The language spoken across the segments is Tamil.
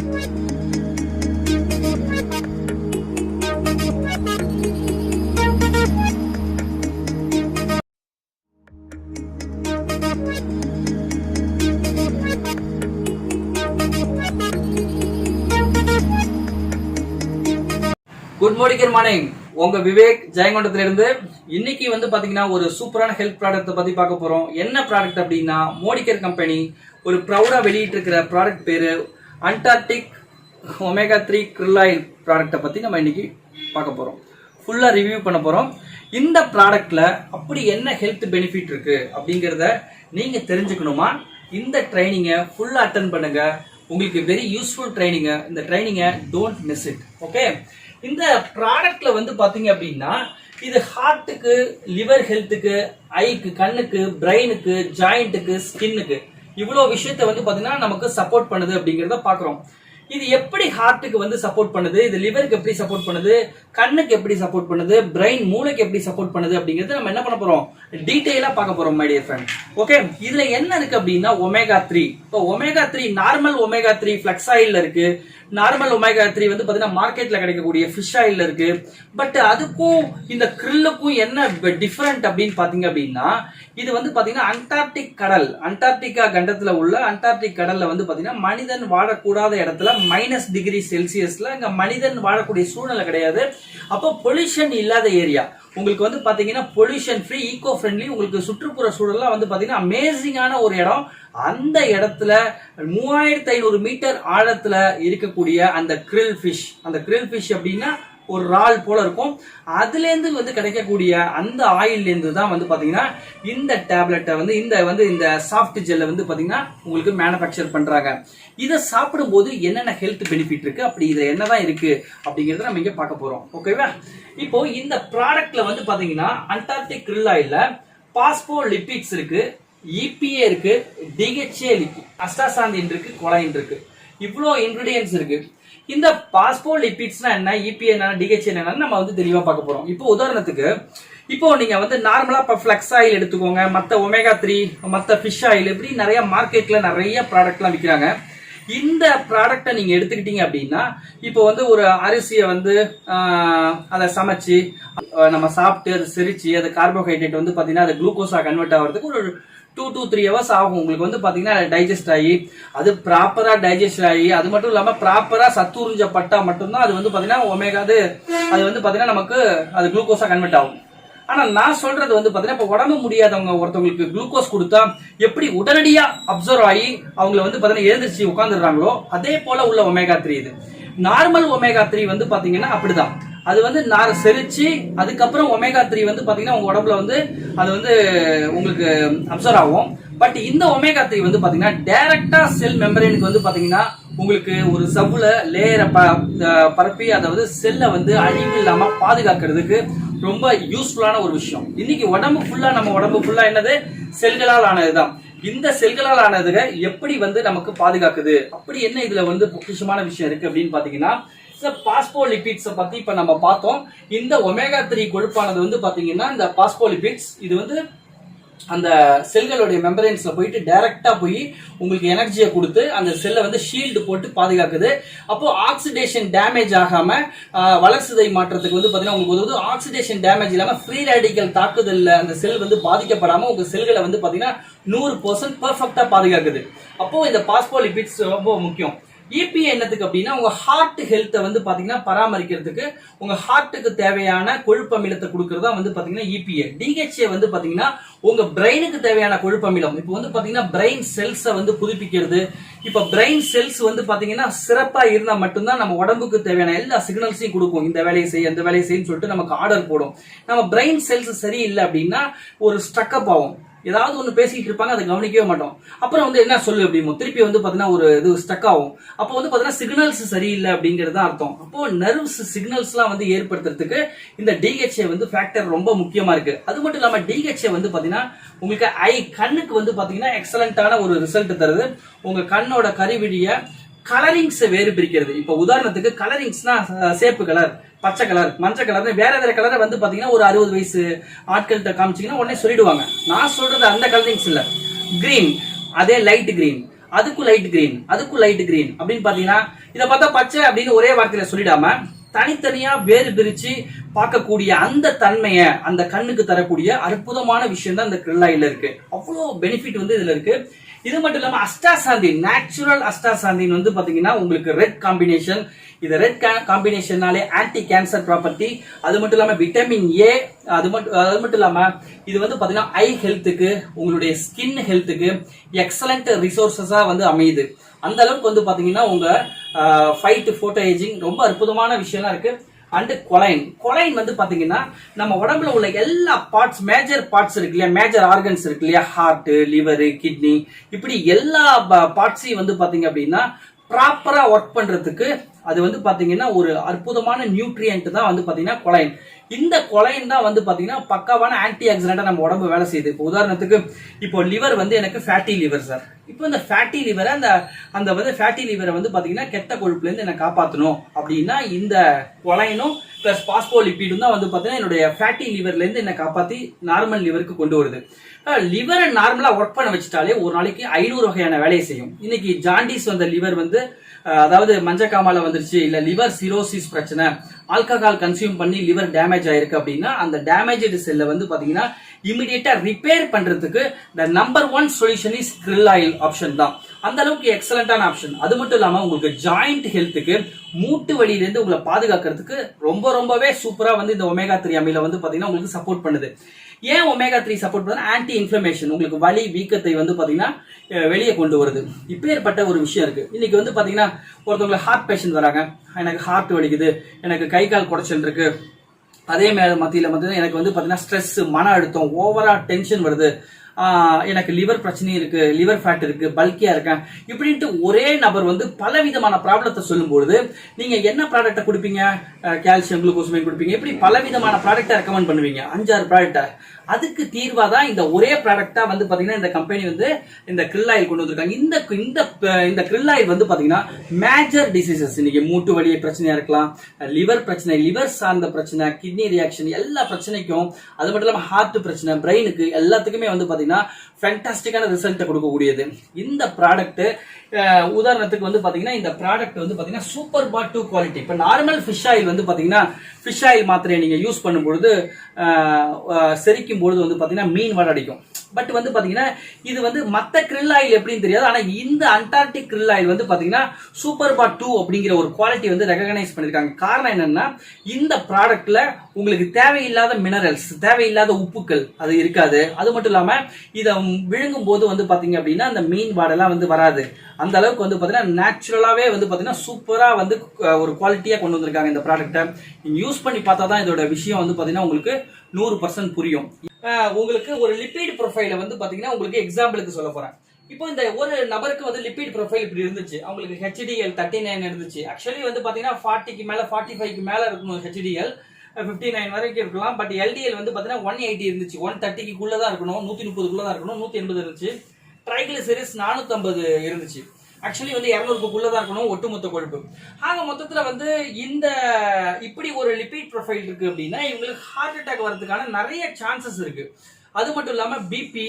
குட் மார்னிங் உங்க விவேக் ஜெயங்கொண்டத்துல இருந்து. இன்னைக்கு வந்து பாத்தீங்கன்னா ஒரு சூப்பரான ஹெல்த் ப்ராடக்ட் பத்தி பார்க்க போறோம். என்ன ப்ராடக்ட் அப்படின்னா, மோடிகேர் கம்பெனி ஒரு ப்ரௌடா வெளியிட்டு இருக்கிற ப்ராடக்ட் பேரு அண்டார்டிக் ஒமேகா 3 krill oil ப்ராடக்ட்டை பத்தி நம்ம இன்னைக்கு பார்க்க போறோம். ஃபுல்லா ரிவ்யூ பண்ண போறோம். இந்த ப்ராடக்ட்ல அப்படி என்ன ஹெல்த் பெனிஃபிட் இருக்கு அப்படிங்கறத நீங்க தெரிஞ்சுக்கணுமா? இந்த ட்ரைனிங்கை ஃபுல்லா அட்டென்ட் பண்ணுங்க. உங்களுக்கு வெரி யூஸ்ஃபுல் ட்ரைனிங். இந்த ட்ரைனிங்கை டோன்ட் மிஸ் இட். ஓகே, இந்த ப்ராடக்ட்ல வந்து பாத்தீங்க அப்படின்னா, இது ஹார்ட்டுக்கு, லிவர் ஹெல்த்துக்கு, ஐக்கு, கண்ணுக்கு, பிரெயினுக்கு, ஜாயிண்ட்டுக்கு, ஸ்கின்னுக்கு இவ்வளவு விஷயத்த வந்து பாத்தீங்கன்னா நமக்கு சப்போர்ட் பண்ணுது அப்படிங்கறத பாக்குறோம். இது எப்படி ஹார்ட்டுக்கு வந்து சப்போர்ட் பண்ணுது, இது லிவருக்கு எப்படி சப்போர்ட் பண்ணுது, கண்ணுக்கு எப்படி சப்போர்ட் பண்ணுது, பிரெயின் மூளைக்கு எப்படி சப்போர்ட் பண்ணுது அப்படிங்கறது நம்ம என்ன பண்ண போறோம், டீடைலா பார்க்க போறோம் மை டியர் ஃப்ரெண்ட். ஓகே, இதுல என்ன இருக்கு அப்படின்னா ஒமேகா 3. இப்போ ஒமேகா 3 நார்மல் ஒமேகா 3 ஃபிளக்ஸ் ஆயில்ல இருக்கு. நார்மல் ஒமேகா 3 வந்து பாத்தீங்கன்னா மார்க்கெட்ல கிடைக்கக்கூடிய ஃபிஷ் ஆயில்ல இருக்கு. பட் அதுக்கும் இந்த கிரில்லுக்கும் என்ன டிஃபரெண்ட் அப்படின்னு பாத்தீங்க அப்படின்னா, இது வந்து பாத்தீங்கன்னா அண்டார்டிக் கடல், அண்டார்டிகா கண்டத்துல உள்ள அண்டார்டிக் கடல்ல வந்து பாத்தீங்கன்னா மனிதன் வாழக்கூடாத இடத்துல -°C இங்க மனிதன் வாழக்கூடிய சூழ்நிலை கிடையாது. அப்போ பொல்யூஷன் இல்லாத ஏரியா. உங்களுக்கு வந்து பாத்தீங்கன்னா பொல்யூஷன் ஃப்ரீ, ஈகோ ஃப்ரெண்ட்லி, உங்களுக்கு சுற்றுப்புற சூழல்லாம் வந்து பாத்தீங்கன்னா அமேசிங்கான ஒரு இடம். அந்த இடத்துல 3500 மீட்டர் ஆழத்துல இருக்கக்கூடிய அந்த கிரில் ஃபிஷ், அந்த கிரில் ஃபிஷ் அப்படின்னா ஒரு ரால் போல இருக்கும். அதுல இருந்து வந்து கிடைக்கக்கூடிய அந்த ஆயில்ல இருந்து தான் வந்து பாத்தீங்கன்னா இந்த டேப்லெட்டை வந்து இந்த சாஃப்ட் ஜெல்லை வந்து பாத்தீங்கன்னா உங்களுக்கு மேனுஃபேக்சர் பண்றாங்க. இதை சாப்பிடும் போது என்னென்ன ஹெல்த் பெனிஃபிட் இருக்கு, அப்படி இது என்னதான் இருக்கு அப்படிங்கறத நம்ம இங்க பார்க்க போறோம். ஓகேவா? இப்போ இந்த ப்ராடக்ட்ல வந்து பாத்தீங்கன்னா அண்டார்டிக் krill oilல பாஸ்போலிபிட்ஸ் இருக்கு, EPA இருக்கு, DHA இருக்கு, அஸ்டாசாந்தின் இருக்கு, கொலைன் இருக்கு. இவ்வளோ இன்கிரிடியன்ஸ் இருக்கு. இந்த பாஸ்போலிபிட்ஸ்னா என்ன, EPA என்ன, DHA என்ன நம்ம வந்து தெளிவா பார்க்க போறோம். இப்போ உதாரணத்துக்கு, இப்போ நீங்க வந்து நார்மலா ஃபிளக்ஸ் ஆயில் எடுத்துக்கோங்க, மத்த ஒமேகா 3, மத்த ஃபிஷ் ஆயில், இப்படி நிறைய மார்க்கெட்ல நிறைய ப்ராடக்ட்லாம் விற்கிறாங்க. இந்த ப்ராடக்டை நீங்க எடுத்துக்கிட்டீங்க அப்படின்னா, இப்போ வந்து ஒரு அரிசியை வந்து அதை சமைச்சு நம்ம சாப்பிட்டு அதை செரிச்சு அது கார்போஹைட்ரேட் வந்து பாத்தீங்கன்னா அது குளுக்கோஸா கன்வெர்ட் ஆகிறதுக்கு ஒரு 2 to 3 hours ஆகும். உங்களுக்கு வந்து பாத்தீங்கன்னா டைஜஸ்ட் ஆகி, அது ப்ராப்பரா டைஜஸ்ட் ஆகி, அது மட்டும் இல்லாம ப்ராப்பரா சத்துரிஞ்சப்பட்டா மட்டும்தான் அது வந்து பாத்தீங்கன்னா ஒமேகா அது வந்து பாத்தீங்கன்னா நமக்கு அது குளுக்கோஸா கன்வெர்ட் ஆகும். ஆனா நான் சொல்றது வந்து பாத்தீங்கன்னா, இப்ப உடம்பு முடியாதவங்க ஒருத்தவங்களுக்கு குளுக்கோஸ் கொடுத்தா எப்படி உடனடியா அப்சர்வ் ஆகி அவங்களை வந்து பாத்தீங்கன்னா எழுந்திருச்சு உட்காந்துடுறாங்களோ, அதே போல உள்ள ஒமேகா 3 இது. நார்மல் ஒமேகா 3 வந்து பாத்தீங்கன்னா அப்படிதான். அது வந்து செரிச்சு அதுக்கப்புறம் ஒமேகா 3 வந்து பாத்தீங்கன்னா உங்க உடம்புல வந்து அது வந்து உங்களுக்கு அப்சர்வ் ஆகும். பட் இந்த ஒமேகா 3 வந்து பாத்தீங்கன்னா டைரக்டா செல் மெம்பரேனுக்கு வந்து பாத்தீங்கன்னா உங்களுக்கு ஒரு சவ்வுல லேயரை பரப்பி, அதாவது செல்லை வந்து அழிவு இல்லாம பாதுகாக்கிறதுக்கு ரொம்ப யூஸ்ஃபுல்லான ஒரு விஷயம். இன்னைக்கு நம்ம உடம்பு ஃபுல்லா என்னது, செல்களால் ஆனதுதான். இந்த செல்களால் ஆனதுக எப்படி வந்து நமக்கு பாதுகாக்குது, அப்படி என்ன இதுல வந்து பொக்கிஷமான விஷயம் இருக்கு அப்படின்னு பாத்தீங்கன்னா, பாஸ்போலிபிட்ஸ் பத்தி இப்ப நம்ம பார்த்தோம். இந்த ஒமேகா 3 கொழுப்பானது வந்து பாத்தீங்கன்னா இந்த பாஸ்போலிபிட்ஸ் இது வந்து அந்த செல்களுடைய மெம்பரேன்ஸ்ல போயிட்டு டைரக்டா போய் உங்களுக்கு எனர்ஜியை கொடுத்து அந்த செல்லை வந்து ஷீல்டு போட்டு பாதுகாக்குது. அப்போ ஆக்சிடேஷன் டேமேஜ் ஆகாம வளர்சிதை மாற்றத்துக்கு வந்து பாத்தீங்கன்னா உங்களுக்கு வந்து ஆக்சிடேஷன் டேமேஜ் இல்லாம ஃப்ரீ ரேடிக்கல் தாக்குதல்ல அந்த செல் வந்து பாதிக்கப்படாம உங்க செல்களை வந்து பாத்தீங்கன்னா 100% பெர்ஃபெக்ட்டா பாதுகாக்குது. அப்போ இந்த பாஸ்போலிபிட்ஸ் ரொம்ப முக்கியம். EPA என்னத்துக்கு அப்படின்னா, உங்க ஹார்ட் ஹெல்த்தை வந்து பாத்தீங்கன்னா பராமரிக்கிறதுக்கு, உங்க ஹார்ட்டுக்கு தேவையான கொழுப்பமிலத்தை கொடுக்கறதா வந்து பாத்தீங்கன்னா EPA. DHA வந்து பாத்தீங்கன்னா உங்க பிரெயினுக்கு தேவையான கொழுப்பமிலம். இப்போ வந்து பாத்தீங்கன்னா பிரெயின் செல்ஸை வந்து புதுப்பிக்கிறது. இப்ப பிரெயின் செல்ஸ் வந்து பாத்தீங்கன்னா சிறப்பா இருந்தா மட்டும்தான் நம்ம உடம்புக்கு தேவையான எல்லா சிக்னல்ஸையும் கொடுக்கும். இந்த வேலையை செய், அந்த வேலையை செய்யன்னு சொல்லிட்டு நமக்கு ஆர்டர் போடும். நம்ம பிரெயின் செல்ஸ் சரியில்லை அப்படின்னா ஒரு ஸ்ட்ரக்அப் ஆகும். ஏதாவது ஒண்ணு பேசிட்டு இருப்பாங்க, அதை கவனிக்கவே மாட்டோம். அப்புறம் வந்து என்ன சொல்லு அப்படிமோ திருப்பி வந்து பாத்தீங்கன்னா ஒரு இது ஸ்டக் ஆகும். அப்போ வந்து பாத்தீங்கன்னா சிக்னல்ஸ் சரியில்லை அப்படிங்கிறது அர்த்தம். அப்போ நர்வ்ஸ் சிக்னல்ஸ் எல்லாம் வந்து ஏற்படுத்துறதுக்கு இந்த DHA வந்து ஃபேக்டர் ரொம்ப முக்கியமா இருக்கு. அது மட்டும் இல்லாம DHA வந்து பாத்தீங்கன்னா உங்களுக்கு கண்ணுக்கு வந்து பாத்தீங்கன்னா எக்ஸலண்டான ஒரு ரிசல்ட் தருது. உங்க கண்ணோட கருவிழிய கலரிங்ஸ் வேறு பிரிக்கிறது. இப்ப உதாரணத்துக்கு கலரிங்ஸ்னா சேப்பு கலர், பச்சை கலர், மஞ்சள் கலர், வேற வேற கலரை வந்து பாத்தீங்கன்னா ஒரு 60 வயசு ஆட்கள்கிட்ட காமிச்சீங்கன்னா உடனே சொல்லிடுவாங்க. நான் சொல்றது அந்த கலரிங்ஸ் இல்ல. கிரீன், அதே லைட் கிரீன், அதுக்கும் லைட் கிரீன், அதுக்கும் லைட் கிரீன் அப்படின்னு பாத்தீங்கன்னா இதை பார்த்தா பச்சை அப்படின்னு ஒரே வார்த்தையில சொல்லிடாம தனித்தனியா வேறு பிரிச்சு பார்க்கக்கூடிய அந்த தன்மைய அந்த கண்ணுக்கு தரக்கூடிய அற்புதமான விஷயம் தான் இந்த கிரில் ஆயில்ல இருக்கு. அவ்வளோ பெனிஃபிட் வந்து இதுல இருக்கு. இது மட்டும் இல்லாம அஸ்டாசாந்தின், நேச்சுரல் அஸ்டாசாந்தின் வந்து பாத்தீங்கன்னா உங்களுக்கு ரெட் காம்பினேஷன். இது ரெட் காம்பினேஷனாலே ஆன்டி கேன்சர் ப்ராப்பர்ட்டி. அது மட்டும் இல்லாம விட்டமின் ஏ, அது மட்டும் இல்லாம இது வந்து பாத்தீங்கன்னா ஐ ஹெல்த்துக்கு, உங்களுடைய ஸ்கின் ஹெல்த்துக்கு எக்ஸலண்ட் ரிசோர்சஸா வந்து அமையுது. அந்த அளவுக்கு வந்து பாத்தீங்கன்னா உங்க ஃபைட் போட்டோ ஏஜிங் ரொம்ப அற்புதமான விஷயம்லாம் இருக்கு. அண்ட் கொலைன் வந்து பாத்தீங்கன்னா நம்ம உடம்புல உள்ள எல்லா பார்ட்ஸ், மேஜர் பார்ட்ஸ் இருக்கு இல்லையா, மேஜர் ஆர்கன்ஸ் இருக்கு இல்லையா, ஹார்ட், லிவர், கிட்னி, இப்படி எல்லா பார்ட்ஸையும் வந்து பாத்தீங்க அப்படின்னா ப்ராப்பரா ஒர்க் பண்றதுக்கு அது வந்து பாத்தீங்கன்னா ஒரு அற்புதமான நியூட்ரியன்ட் தான் வந்து பாத்தீங்கன்னா கொலைன். இந்த கொலைன் தான் வந்து பாத்தீங்கன்னா பக்காவான ஆன்டி ஆக்சிடென்டா நம்ம உடம்பு வேலை செய்யுது. இப்போ உதாரணத்துக்கு இப்போ லிவர் வந்து எனக்கு ஃபேட்டி லிவர் சார். இப்போ இந்த ஃபேட்டி லிவரை அந்த வந்து ஃபேட்டி லிவரை வந்து பாத்தீங்கன்னா கெட்ட கொழுப்புல இருந்து என்ன காப்பாற்றணும் அப்படின்னா இந்த கொலைனும் பிளஸ் பாஸ்போலிபிடும் தான் வந்து பாத்தீங்கன்னா என்னுடைய ஃபேட்டி லிவர்ல இருந்து என்ன காப்பாத்தி நார்மல் லிவருக்கு கொண்டு வருது. லிவரை நார்மலா ஒர்க் பண்ண வச்சுட்டாலே ஒரு நாளைக்கு 500 வகையான வேலையை செய்யும். இன்னைக்கு ஜாண்டிஸ் வந்த லிவர் வந்து அதாவது மஞ்சக்காமால வந்துருச்சு, இல்ல லிவர் சிரோசிஸ் பிரச்சனை, ஆல்கஹால் கன்சியூம் பண்ணி லிவர் டேமேஜ் ஆயிருக்கு அப்படின்னா அந்த டேமேஜ்டு செல்லை வந்து பாத்தீங்கன்னா இமிடியேட்டா ரிப்பேர் பண்றதுக்கு the number 1 solution is grill oil option தான். அந்த அளவுக்கு எக்ஸலண்டான ஆப்ஷன். அது மட்டும் இல்லாம உங்களுக்கு ஜாயிண்ட் ஹெல்த்துக்கு, மூட்டு வலியிலிருந்து உங்களை பாதுகாக்கிறதுக்கு ரொம்பவே சூப்பரா வந்து இந்த ஒமேகா 3 அமில வந்து பாத்தீங்கன்னா உங்களுக்கு சப்போர்ட் பண்ணுது. ஏன் ஒமேகா 3 சப்போர்ட் பண்ணுது? ஆன்டி இன்ஃப்ளமேஷன், உங்களுக்கு வலி வீக்கத்தை வந்து பாத்தீங்கன்னா வெளியே கொண்டு வருது. இப்பேற்பட்ட ஒரு விஷயம் இருக்கு. இன்னைக்கு வந்து பாத்தீங்கன்னா ஒருத்தவங்களுக்கு ஹார்ட் பேஷண்ட் வராங்க, எனக்கு ஹார்ட் வலிக்குது, எனக்கு கை கால் குடைச்சல் இருக்கு, அதே மத்தியில எனக்கு வந்து பாத்தீங்கன்னா ஸ்ட்ரெஸ், மன அழுத்தம், ஓவரா டென்ஷன் வருது, எனக்கு லிவர் பிரச்சனை இருக்கு, லிவர் ஃபேட் இருக்கு, பல்கியா இருக்கேன் இப்படின்ட்டு ஒரே நபர் வந்து பல விதமான ப்ராப்ளத்தை சொல்லும்போது நீங்க என்ன ப்ராடக்ட்டை கொடுப்பீங்க? கால்சியம், குளுக்கோஸ்மைன் கொடுப்பீங்க. இப்படி பல விதமான ப்ராடக்ட்டை ரெக்கமெண்ட் பண்ணுவீங்க, 5-6 ப்ராடக்ட்டை. அதுக்கு தீர்வா தான் இந்த ஒரே ப்ராடக்ட்டா வந்து பாத்தீங்கன்னா இந்த கம்பெனி வந்து இந்த கிரில் ஆயில் கொண்டு வந்திருக்காங்க. இந்த கிரில் ஆயில் வந்து பாத்தீங்கன்னா மேஜர் டிசீசஸ், இன்னைக்கு மூட்டு வலி பிரச்சனையா இருக்கலாம், லிவர் பிரச்சனை, லிவர் சார்ந்த பிரச்சனை, கிட்னி ரியாக்ஷன், எல்லா பிரச்சனைக்கும், அது மட்டும் இல்லாம ஹார்ட் பிரச்சனை, பிரெயினுக்கு எல்லாத்துக்குமே வந்து பாத்தீங்கன்னா ஃபேண்டாஸ்டிக்கான ரிசல்ட் கொடுக்கக்கூடியது இந்த ப்ராடக்ட். உதாரணத்துக்கு வந்து பாத்தீங்கன்னா இந்த ப்ராடக்ட் வந்து பாத்தீங்கன்னா சூப்பர் பாட் 2 குவாலிட்டி. இப்ப நார்மல் ஃபிஷ் ஆயில் வந்து பாத்தீங்கன்னா ஃபிஷ் ஆயில் மாத்திரையை நீங்க யூஸ் பண்ணும்பொழுது செரிக்கும் பொழுது வந்து பாத்தீங்கன்னா மீன் வாடை அடிக்கும். பட் வந்து பாத்தீங்கன்னா இது வந்து மத்த கிரில் ஆயில் எப்படின்னு தெரியாது. ஆனா இந்த அண்டார்டிக் கிரில் ஆயில் வந்து பாத்தீங்கன்னா சூப்பர் பாட் 2 அப்படிங்கிற ஒரு குவாலிட்டி வந்து ரெகனைஸ் பண்ணிருக்காங்க. காரணம் என்னன்னா இந்த ப்ராடக்ட்ல உங்களுக்கு தேவையில்லாத மினரல்ஸ், தேவையில்லாத உப்புக்கள் அது இருக்காது. அது மட்டும் இல்லாம இதை விழுங்கும் போது வந்து பாத்தீங்க அப்படின்னா அந்த மீன் வாடெல்லாம் வந்து வராது. அந்த அளவுக்கு வந்து பாத்தீங்கன்னா நேச்சுரலாவே வந்து பாத்தீங்கன்னா சூப்பரா வந்து ஒரு குவாலிட்டியா கொண்டு வந்திருக்காங்க இந்த ப்ராடக்ட்டை. நீங்க யூஸ் பண்ணி பார்த்தா தான் இதோட விஷயம் வந்து பாத்தீங்கன்னா உங்களுக்கு 100% புரியும். உங்களுக்கு ஒரு லிபிட் ப்ரொஃபைல வந்து பாத்தீங்கன்னா உங்களுக்கு எக்ஸாம்பிளுக்கு சொல்ல போறேன். இப்போ இந்த ஒரு நபருக்கு வந்து லிபிட் ப்ரொஃபைல் இப்படி இருந்துச்சு, அவங்களுக்கு HDL 39 இருந்துச்சு. ஆக்சுவலி வந்து பாத்தீங்கன்னா 40க்கு மேல 45க்கு மேல இருக்கணும் HDL, 59 வரைக்கும் இருக்கலாம். பட் LDL வந்து பாத்தீங்கன்னா 180 இருந்துச்சு, 130க்குள்ள தான் இருக்கணும், 130க்குள்ள தான் இருக்கணும், 180 இருந்துச்சு. ட்ரைகிளிசரிட்ஸ் 450 இருந்துச்சு. ஆக்சுவலி வந்து 200க்குள்ள தான் இருக்கணும் ஒட்டுமொத்த கொழுப்பு. ஆக மொத்தத்துல வந்து இந்த இப்படி ஒரு லிபிட் ப்ரொஃபைல் இருக்கு அப்படின்னா இவங்களுக்கு ஹார்ட் அட்டாக் வரதுக்கான நிறைய சான்சஸ் இருக்கு. அது மட்டும் இல்லாம பிபி,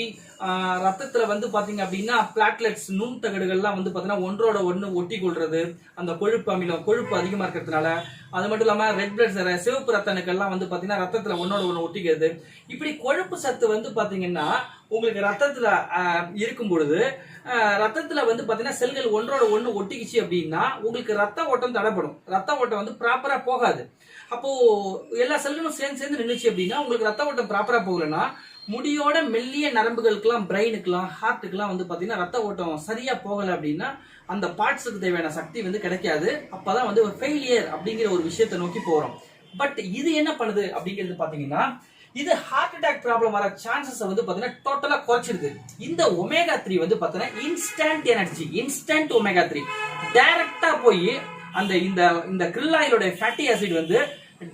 ரத்தத்துல வந்து பாத்தீங்க அப்படின்னா பிளாட்லெட்ஸ், நுண் தகடுகள்லாம் வந்து பாத்தீங்கன்னா ஒன்றோட ஒண்ணு ஒட்டி கொள்றது, அந்த கொழுப்பு அமிலம், கொழுப்பு அதிகமா இருக்கிறதுனால. அது மட்டும் இல்லாம ரெட் பிளட், சிவப்பு ரத்த அணுக்கள்லாம் வந்து பாத்தீங்கன்னா ரத்தத்துல ஒன்னோட ஒண்ணு ஒட்டிக்கிறது. இப்படி கொழுப்பு சத்து வந்து பாத்தீங்கன்னா உங்களுக்கு ரத்தத்துல இருக்கும் பொழுது ரத்தத்துல வந்து பாத்தீங்கன்னா செல்கள் ஒன்றோட ஒண்ணு ஒட்டிக்கிச்சு அப்படின்னா உங்களுக்கு ரத்த ஓட்டம் தடைப்படும், ரத்த ஓட்டம் வந்து ப்ராப்பரா போகாது. அப்போ எல்லா செல்களும் சேர்ந்து நின்றுச்சு அப்படின்னா உங்களுக்கு ரத்த ஓட்டம் ப்ராப்பரா போகலன்னா முடியோட மெல்லிய நரம்புகளுக்கெல்லாம், பிரெயினுக்கெல்லாம், ஹார்ட்டுக்கெல்லாம் வந்து பாத்தீங்கன்னா ரத்த ஓட்டம் சரியா போகல அப்படின்னா அந்த பார்ட்ஸுக்கு தேவையான சக்தி வந்து கிடைக்காது. அப்பதான் வந்து ஒரு ஃபெயிலியர் அப்படிங்கிற ஒரு விஷயத்தை நோக்கி போறோம். பட் இது என்ன பண்ணுது அப்படிங்கிறது பாத்தீங்கன்னா இது ஹார்ட் அட்டாக் ப்ராப்ளம் வர சான்சஸ் வந்து பாத்தீங்கன்னா டோட்டலா குறைச்சிருது. இந்த ஒமேகா 3 வந்து பாத்தீங்கன்னா இன்ஸ்டன்ட் எனர்ஜி, இன்ஸ்டன்ட் ஒமேகா 3 டைரக்டா போய் அந்த இந்த கிரில் ஆயிலோட ஃபேட்டி ஆசிட் வந்து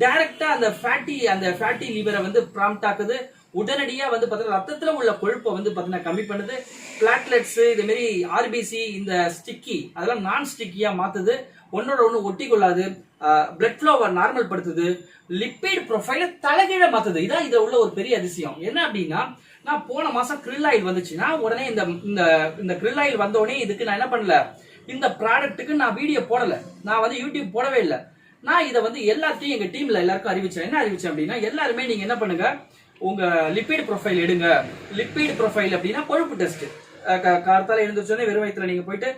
டைரக்டா அந்த ஃபேட்டி லிவரை வந்து ப்ராம்ப்ட் ஆக்குது. உடனடியா வந்து பாத்தீங்கன்னா ரத்தத்துல உள்ள கொழுப்பை வந்து பாத்தீங்கன்னா கம்மி பண்ணுது. பிளாட்லெட்ஸ், இதே மாதிரி ஆர்பிசி, இந்த ஸ்டிக்கி அதெல்லாம் நான் ஸ்டிக்கியா மாத்துது, ஒன்னோட ஒண்ணு ஒட்டி கொள்ளாது. பிளட் ஃப்ளோவை நார்மல் படுத்துது. லிபிட் ப்ரொஃபைல தலைகீழ மாத்துது. இதான் இதுல உள்ள ஒரு பெரிய அதிசயம். என்ன அப்படின்னா நான் போன மாசம் krill ஆயில் வந்துச்சுன்னா உடனே இந்த இந்த இந்த krill ஆயில் வந்த உடனே இதுக்கு நான் என்ன பண்ணல, இந்த ப்ராடக்ட்டுக்கு நான் வீடியோ போடல, நான் வந்து யூடியூப் போடவே இல்லை. நான் இதை வந்து எல்லாத்தையும் எங்க டீம்ல எல்லாருக்கும் அறிவிச்சேன். என்ன அறிவிச்சேன் அப்படின்னா, எல்லாருமே நீங்க என்ன பண்ணுங்க, உங்க லிப்பிட் ப்ரொஃபைல் எடுங்க. லிப்பிட் ப்ரொஃபைல் அப்படின்னா கொழுப்பு டெஸ்ட். கார்த்தால எழுந்திரிச்சோன்னே வெறும் வயிற்றுல நீங்க போயிட்டு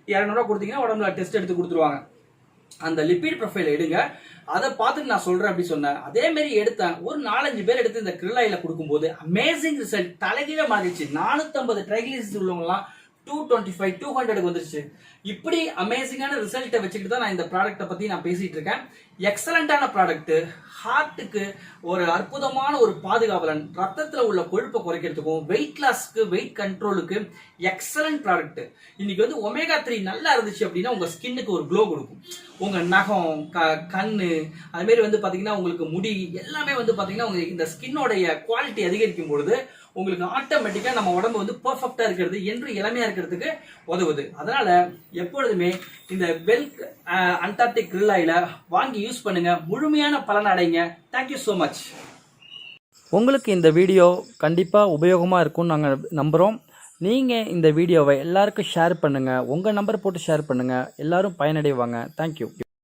200 ரூபா கொடுத்தீங்கன்னா உடம்புல டெஸ்ட் எடுத்து கொடுத்துருவாங்க. அந்த லிப்பிட் ப்ரொஃபைல் எடுங்க, அதை பார்த்துட்டு நான் சொல்றேன் அப்படி சொன்னேன். அதே மாதிரி எடுத்தேன். ஒரு 4-5 பேர் எடுத்து இந்த krill ஆயில கொடுக்கும்போது அமேசிங் ரிசல்ட், தலைகீழ மாறிடுச்சு. 450 ட்ரைகிளிசரைட்ஸ் உள்ளவங்கலாம் 225 200 வந்துருச்சு. இப்படி அமேசிங்கான ரிசல்ட்டை வச்சுக்கிட்டு தான் நான் இந்த ப்ராடக்ட்டை பத்தி நான் பேசிட்டு இருக்கேன். எக்ஸலண்டான ப்ராடக்ட், ஹார்ட்டுக்கு ஒரு அற்புதமான ஒரு பாதுகாவலன், ரத்தத்துல உள்ள கொழுப்பை குறைக்கிறதுக்கும் வெயிட் லாஸ்க்கு வெயிட் கண்ட்ரோலுக்கு எக்ஸலண்ட் ப்ராடக்ட். இன்னைக்கு வந்து ஒமேகா 3 நல்லா இருந்துச்சு அப்படின்னா உங்க ஸ்கின்னுக்கு ஒரு க்ளோ கொடுக்கும். உங்க நகம், கண்ணு, அது மாதிரி வந்து பாத்தீங்கன்னா உங்களுக்கு முடி எல்லாமே வந்து பாத்தீங்கன்னா உங்களுக்கு இந்த ஸ்கின்னோடைய குவாலிட்டி அதிகரிக்கும் பொழுது உங்களுக்கு ஆட்டோமேட்டிக்கா நம்ம உடம்பு வந்து பெர்ஃபெக்ட்டா இருக்கிறது என்று இளமையா இருக்கிறதுக்கு உதவுது. அதனால எப்பொழுதுமே இந்த வெல்க் அண்டார்டிக் krill ஆயில வாங்கி யூஸ் பண்ணுங்க, முழுமையான பலன் அடைங்க. Thank you so much. உங்களுக்கு இந்த வீடியோ கண்டிப்பாக உபயோகமாக இருக்கும்னு நாங்கள் நம்புகிறோம். நீங்கள் இந்த வீடியோவை எல்லாருக்கும் ஷேர் பண்ணுங்கள், உங்கள் நம்பர் போட்டு ஷேர் பண்ணுங்கள், எல்லாரும் பயனடைவாங்க. தேங்க்யூ.